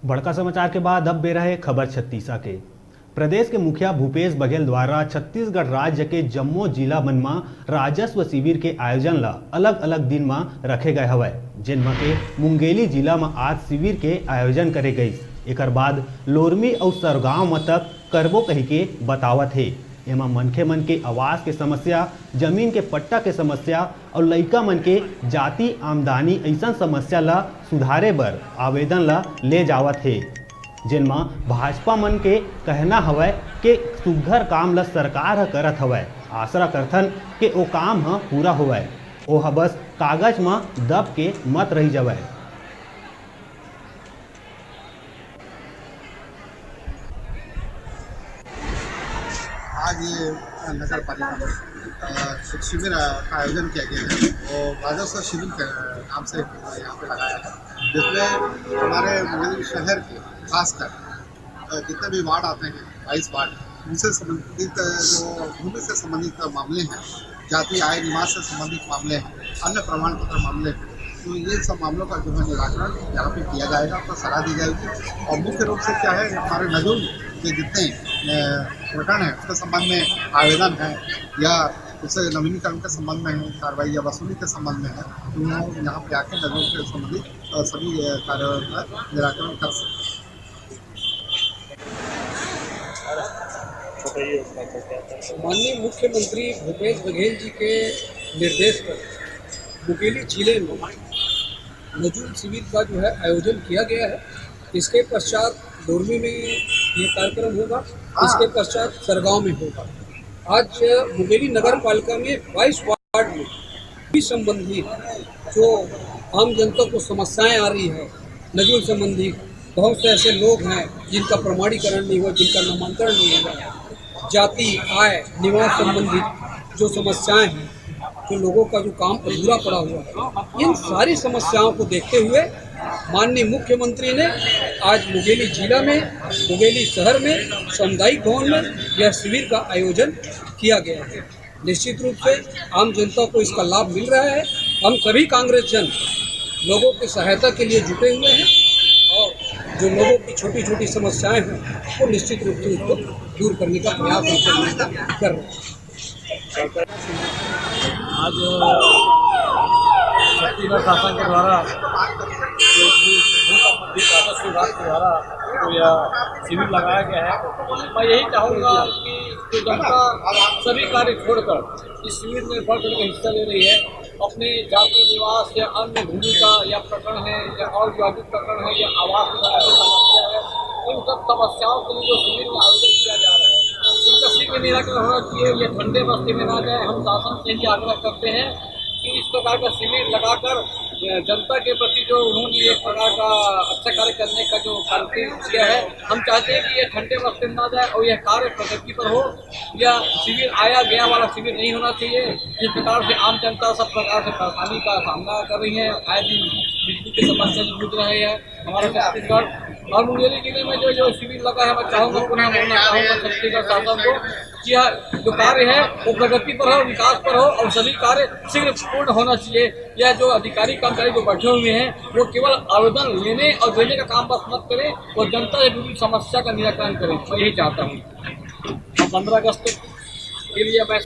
बड़का समाचार के बाद अब बेरा है खबर छत्तीसा के। प्रदेश के मुखिया भूपेश बघेल द्वारा छत्तीसगढ़ राज्य के जम्मो जिला मन में राजस्व शिविर के आयोजन ला अलग अलग दिन में रखे गए हवय, जिनमें के मुंगेली जिला में आज शिविर के आयोजन करे गई। एक बाद लोरमी और सरगांव में तक करबो कही के बतावत है। एमा मनखे मन के आवास के समस्या, जमीन के पट्टा के समस्या और लइका मन के जाति आमदनी ऐसा समस्या ला सुधारे बर आवेदन ला ले जावत है, जिनमा भाजपा मन के कहना हवय कि सुघर काम ला सरकार ह करत हवय, आसरा करथन कि ओ काम ह पूरा होवय, ओह बस कागज में दब के मत रही जावय। आज ये नगर पालिका में शिविर का आयोजन किया गया है और राजस्व शिविर के नाम से यहाँ पे लगाया है, जिसमें हमारे मुंगेली शहर के खासकर जितने भी वार्ड आते हैं 22 वार्ड, उनसे संबंधित जो भूमि से संबंधित मामले हैं, जाति आय निवास से संबंधित मामले हैं, अन्य प्रमाण पत्र मामले हैं, तो ये सब मामलों का जो है निराकरण यहाँ पे किया जाएगा, आपको सलाह दी जाएगी। और मुख्य रूप से क्या है, हमारे नजूल के जितने प्रकरण हैं उसके संबंध में आवेदन है या उससे नवीनीकरण के संबंध में है, कार्रवाई या वसूली के संबंध में है, तो यहाँ पे आके नजूल के संबंधित सभी कार्यों का निराकरण कर सकते हैं। माननीय मुख्यमंत्री भूपेश बघेल जी के निर्देश पर मुंगेली जिले में नजूल शिविर का जो है आयोजन किया गया है। इसके पश्चात लोरमी में ये कार्यक्रम होगा, इसके पश्चात सरगांव में होगा। आज मुंगेली नगर पालिका में 22 वार्ड में भी संबंधी जो आम जनता को समस्याएं आ रही है, नजूल संबंधी बहुत से ऐसे लोग हैं जिनका प्रमाणीकरण नहीं हुआ, जिनका नामांकन नहीं हुआ, जाति आय निवास संबंधी जो समस्याएं हैं, जो लोगों का जो काम अधूरा पड़ा हुआ है, इन सारी समस्याओं को देखते हुए माननीय मुख्यमंत्री ने आज मुंगेली जिला में, मुंगेली शहर में, सामुदायिक भवन में यह शिविर का आयोजन किया गया है। निश्चित रूप से आम जनता को इसका लाभ मिल रहा है। हम सभी कांग्रेस जन लोगों की सहायता के लिए जुटे हुए हैं और जो लोगों की छोटी छोटी समस्याएं हैं वो निश्चित रूप से उसको दूर करने का प्रयास कर रहे हैं। आज छत्तीसगढ़ शासन के द्वारा राजस्व विभाग के द्वारा तो यह शिविर लगाया गया है। मैं यही चाहूँगा कि जो जनता सभी कार्य छोड़कर इस शिविर में बढ़ चढ़ के हिस्सा ले रही है, अपने जाति निवास या अन्य भूमि का या प्रकरण है या और विवादित प्रकरण है या आवास की समस्या है, इन सब समस्याओं के लिए जो शिविर में आयोजन किया जा रहा है, इनका शीघ्र निराकरण होना चाहिए। ये ठंडे बस्ती में ना जाए। हम शासन से ही आग्रह करते हैं कि इस प्रकार का शिविर लगाकर जनता के प्रति जो उन्होंने एक प्रकार का अच्छा कार्य करने का जो कार्य किया है, हम चाहते हैं कि ये ठंडे बस्ती में ना जाए और यह कार्य प्रगति पर हो। या शिविर आया गया वाला शिविर नहीं होना चाहिए, जिस प्रकार से आम जनता सब प्रकार से परेशानी का सामना कर रही है, आए दिन बिजली की समस्या से जूझ रहे हैं हमारे छत्तीसगढ़ और मुंगेली जिले में जो शिविर लगा है। मैं चाहूँगा, पुनः बोलना चाहूँगा छत्तीसगढ़ शासन को कि यह जो कार्य है वो प्रगति पर हो, विकास पर हो और सभी कार्य शीघ्र पूर्ण होना चाहिए। यह जो अधिकारी कर्मचारी जो बैठे हुए हैं वो केवल आवेदन लेने और देने का काम बस मत करें और जनता से जुड़ी समस्या का निराकरण करें। मैं यही चाहता हूँ। 15 अगस्त के लिए मैं